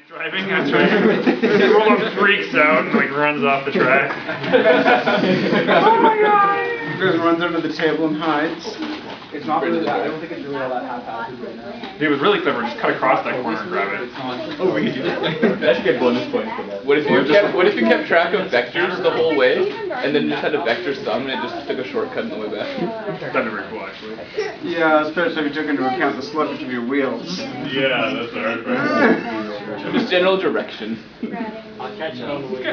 Driving, that's right. Roland freaks out and like runs off the track. Oh my god! Just runs under the table and hides. It's not really that. I don't think it's really all that haphazard right now. He was really clever. Just cut across that corner and grab it. Oh, we could do that. That should get bonus points for that. What if you kept track of vectors the whole way, and then just had a vector sum and it just took a shortcut on the way back? That'd be very cool, actually. Yeah, especially if you took into account the slippage of your wheels. Yeah, that's the hard part. Just general direction. I'll catch it on the way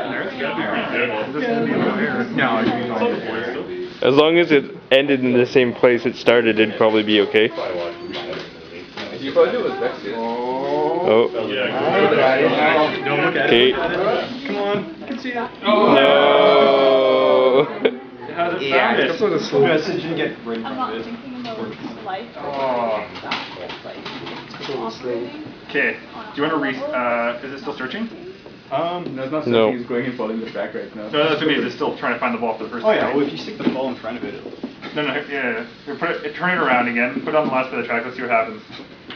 As long as it ended in the same place it started, it'd probably be okay. You probably do it with vectors. Oh. Okay. Come on, I can see it. No. How's it sound? It's sort of slow. Message and get rid I'm not of thinking about life. Oh. Okay. Do you want to is it still searching? No, it's not No. something. He's going and following the track right now. So that's what I mean. Is it still trying to find the ball for the first Oh time? yeah, well if you stick the ball in front of it, it'll... No, yeah. Turn it around again. Put it on the left side of the track. Let's see what happens.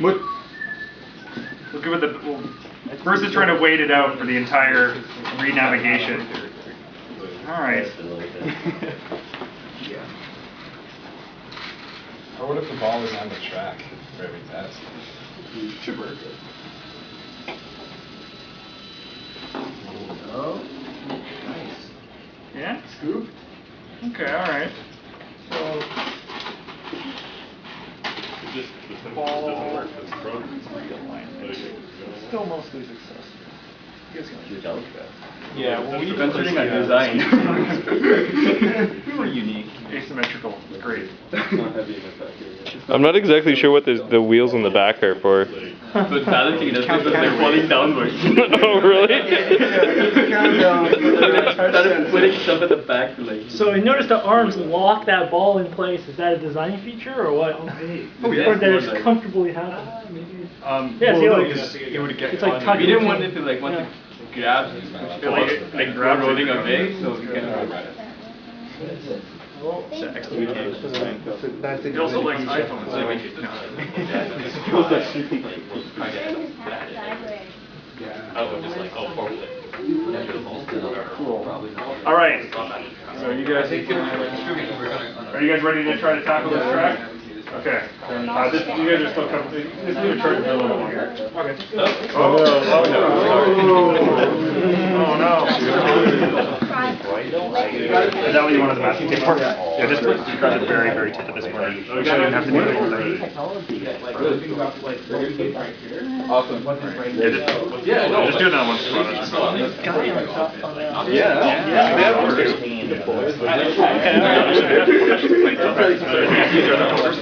What? We'll give it the. First is trying to wait it out for the entire re-navigation. All right. Or what if the ball was on the track for every test? Should work. Oh, nice. Yeah. Scoop. Okay. All right. So. The ball doesn't work because it's broken. Still mostly successful. Yeah, well, we depends on your design. We were unique. Asymmetrical. Great. I'm not exactly sure what the wheels on the back are for. But balancing it doesn't because they're falling downwards. Oh, really? Started putting stuff at the back to like... So you notice the arms lock that ball in place. Is that a design feature or what? Or that it's comfortably happening? Yeah, see, like, it's like tucking. We didn't want it to like once it grabs like grab rolling away, so we kind of It also likes iPhones. So we could, All right. So you guys, are you guys ready to try to tackle this track? Okay. You guys are still coming. Just leave it charged for a little longer. Okay. Oh no! Oh no! Is that what you wanted the masking tape for? Yeah, just grab the very, very tip of this corner. You don't even have to do the whole thing. awesome. Just do that one spot.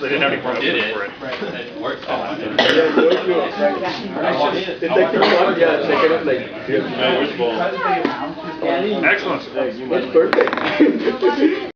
They didn't have any problems for it. It worked. It's like the one, yeah, it's like kind of like... Excellent. It's perfect.